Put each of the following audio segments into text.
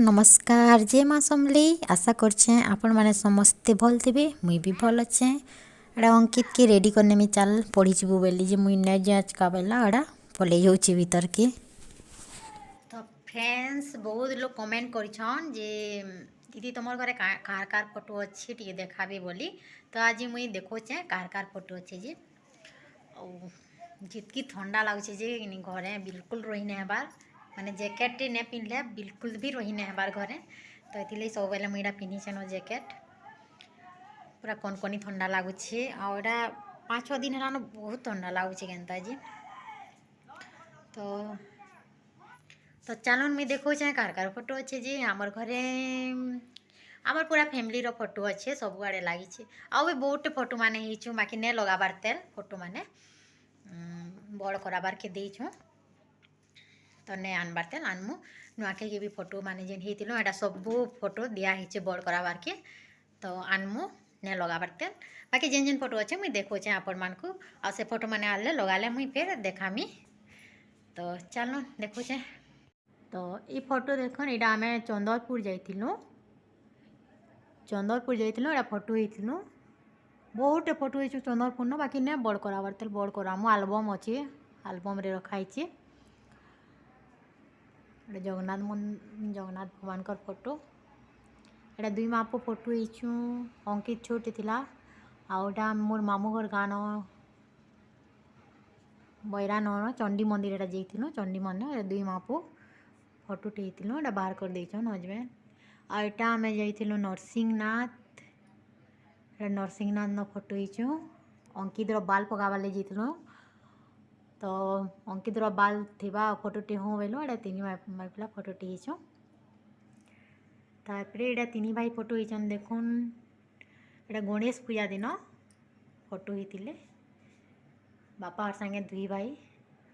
नमस्कार जय माँ समली आशा करछे आपण माने समस्ते भल थे मुई भी भल अच्छे एड़ा अंकित के रेडी करने में चल पढ़ी जीवु बोली जे मुई नहीं जाच का बेला एड़ा पले जाऊँ भीतर के। तो फ्रेंड्स बहुत लोग कमेंट करिछन जे दीदी तुम घरे कार कार फोटो अच्छी टी देखाबे बोली। तो आज मुई देखोचे कार कार फोटो अच्छे जे जितकी ठंडा लगुचे जे घरे बिल्कुल रही नहीं हेबार माने जैकेट टे नहीं पिंधले बिल्कुल भी रही नहीं हेबार घरे। तो ये सब बेले मुझे पिंधिछे नो जैकेट पूरा कनकनी ठंडा लगुचे आटा 5-6 दिन है बहुत ठंडा लगुचे केनता जी। तो तो चलो मुझे देखो चाहे कार कार फोटो अच्छे जी आमर घरे आमर पूरा फैमिली रो फोटो अच्छे सब आड़े लगी आउ भी बहुत फोटो माने हिचु बाकी नहीं लगाबार तेल फोटो माने बड़ कराबार के देछू तो नहीं आनबार तेल आनमु नुआखे के भी फोटो माने जेन हेतिलो एटा सब फोटो दिया हिचे बड़ कराबार के तो आनमु नहीं लगाबार तेल बाकी जेन जेन फोटो अच्छे मुझे देखो चाहे आपण मान को आ से फोटो माने आले लगाले मुई फिर देखामी। तो चलो देखो चाहे तो ये फोटो देखो यहाँ आम चंदरपुर जाइलु एटा फोटो होइथिलु बहुत फोटो हो चंदरपुर न बाकी नहीं बड़ कराबार तेल बड़ करामु आलबम अच्छे आलबम रे रखाई जगन्नाथ भगवान का फोटो एटा 2 मापो फोटो हिचु अंकित छोटे थिला आउटा मोर मामू घर गान बैरान चंडी मंदिर एटा जाइथिलु चंडी मंदिर 2 मापो फोटो टेलु एटा बाहर कर देछन हजबैंड आटा आम जाइलु नरसिंहनाथ नरसिंहनाथ न फोटो हिचु अंकित बाल पकाबार ले जाइलु तो अंकित बाल थिबा फोटो टे हूँ बेलु एटा 3 माइपला फोटो टे हिचु तापरे एटा 3 भाई फोटो हिचन देखुन एटा गणेश पूजा दिन फोटो हितिले बापा हर संगे 2 भाई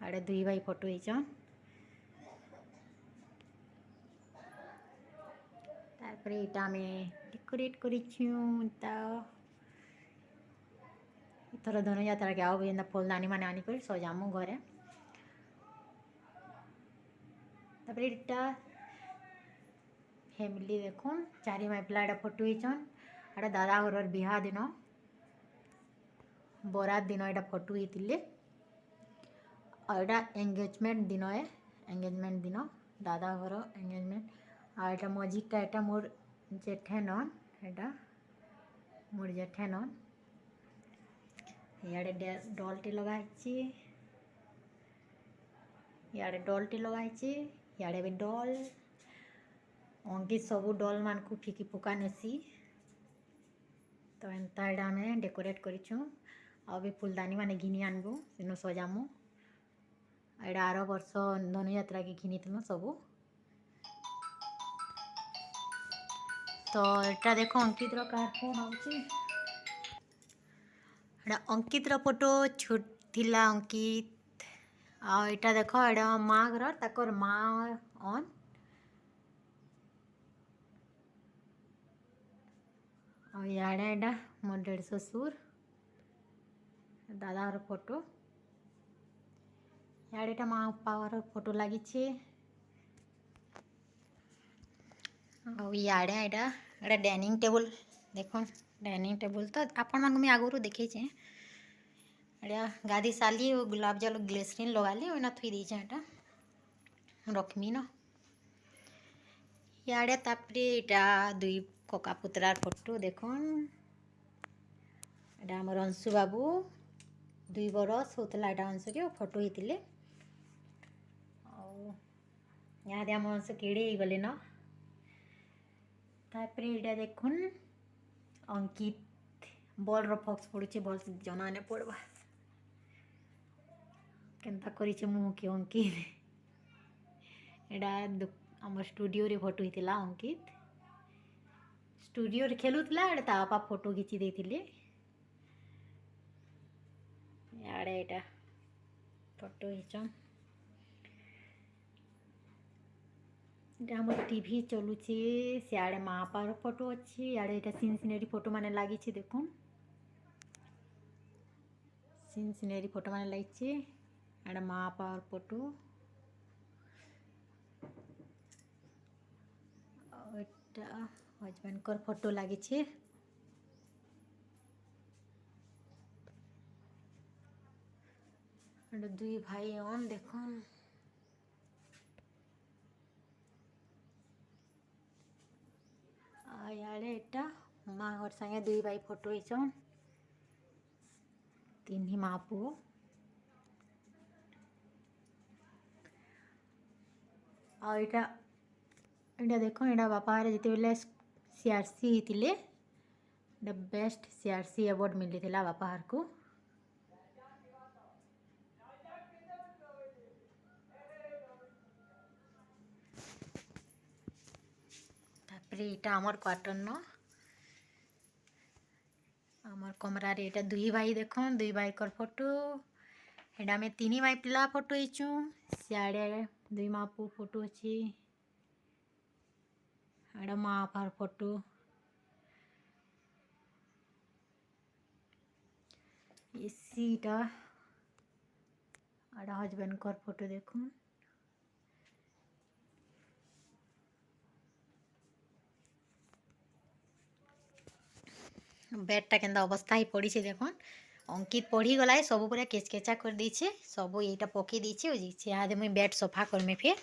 एटा 2 भाई फोटो हिचन तापरे एटा में डेकोरेट करिछु ता इथर धनुयात्रा के आओ भी फुलदानी माने आनी कर सजामु घरे तापरे एटा फैमिली देखुन 4 माइपला एटा फोटो हिचन एटा दादा घर बिहा दिन बरात दिन एटा फोटो हितिले और एटा एंगेजमेंट दिन है एंगेजमेंट दिन दादा घर एंगेजमेंट और एटा मजिटा एटा मोर जेठे नन एटा मोर जेठे नन इे डलटे लगाई इे डलटे लगाई इे भी डल अंकित सबू डल मान को फिकी पुका नेसी तो एंता एटा आम डेकोरेट करिछु आ भी फुलदानी माने घिनी आनबू सेनु सजामु एटा 8 वर्ष धनुयात्रा के घिनी थी सबू। तो एटा देखो अंकित कार फोन आउची एटा अंकित फोटो छोट थिला अंकित आ एटा देखो एटा माँ घर ताकर माँ ऑन और याडे एटा मोर डेढ़ ससुर दादा फोटो याडे एटा माँ पावर फोटो लगी याडे एटा एटा डाइनिंग टेबल देखो डाइनिंग टेबल तो आपण मान मैं आगुरी देखे एटा गाधी साली और गुलाब जल ग्लेसरीन लगाली ओना थुई देछे एटा रखमी न याडे तापरे एटा 2 कका पुतरार फोटो देखुन एटा हमर अंशु बाबू 2 बरस होतला एटा अंशु के फोटो हितिले यहाँ आम अंशु केड़े गले न तापरे एटा देखुन अंकित बॉल रो फॉक्स पड़ुचे बॉल से जना ने पड़वा केनता करिचे मुह के अंकित एटा आम स्टूडियो रे फोटो हितिला अंकित स्टूडियो रे खेलुतला एटा ता बापा फोटो खिची देथिले याडे एटा फोटो हिचन हमर टीवी चलुचे सियाड़े माँ पार फोटो अच्छी याडे एटा सीन सिनेरी फोटो माने लगी देखुन सीन सिनेरी फोटो माने लगी एटा माँ पावर फोटो हजबैंड कर फोटो लगी दुई भाई ऑन देखो यारे एटा माँ और संगे दुई भाई फोटो हिचन तीन ही माँ पुओ आईटा देख यहाँ बापा जिते बेले सीआरसी होते बेस्ट सीआरसी अवार्ड मिली थी बापा को यहाँ आमर क्वार्टर न आमर कमरा रे एटा दुई भाई देख दुई भाई कर फोटो एटा में तीन भाई पिला फोटो हिचु सियाड़े दुई माँ पु फोटो अच्छी एटा माँ बापार फोटो इसीटा एटा हजबैंड कर फोटो देखो बेडटा केंदा अवस्था ही पड़ी से देखो अंकित पढ़ी गला है सब पूरा केचकेचा कर दीछे सब यहीटा पकई दीछे इहादे मुई बेड सफा करमे फिर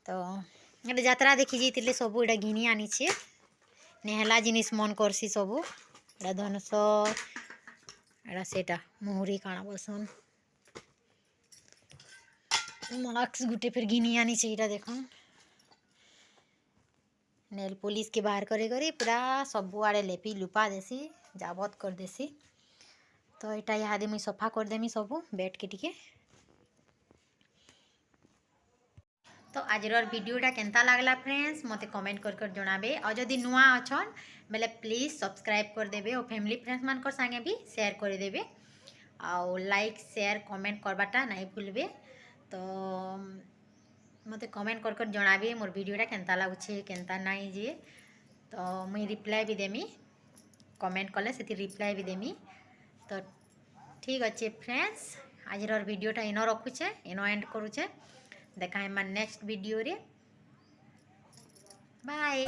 तो ये यात्रा देखी जाइए सब ये घिनी आनी नेहला जिनिस मन करसी सब ये धनुष एटा सेटा मुहुरी काଣା बसन मास्क गुटे फिर घिनी आनी यहाँ देख नेल पुलिस के बाहर करे करे पूरा सब आड़े लेपी लुपा देसी जाबत कर देसी तो यहाँ इहादे मुई सफा कर देमी सब बेड के टिके तो आज वीडियोटा केंता लागला फ्रेंड्स मते कमेंट कर जणाबे और जदि नुआ अछन बेले प्लीज सब्सक्राइब कर देबे और फैमिली फ्रेंड्स मान कर संगे भी शेयर कर देबे और लाइक शेयर कमेंट करबाटा नहीं भूलबे तो मते कमेंट कर जणाबे मोर वीडियोटा केंता लागुछे केंता नहीं जे तो मुई रिप्लाई भी देमी कमेंट कले से रिप्लाई भी देमी तो ठीक अच्छे फ्रेंड्स आज वीडियोटा इन रखुचे इन एंड करुचे देखा है नेक्स्ट वीडियो रे बाय।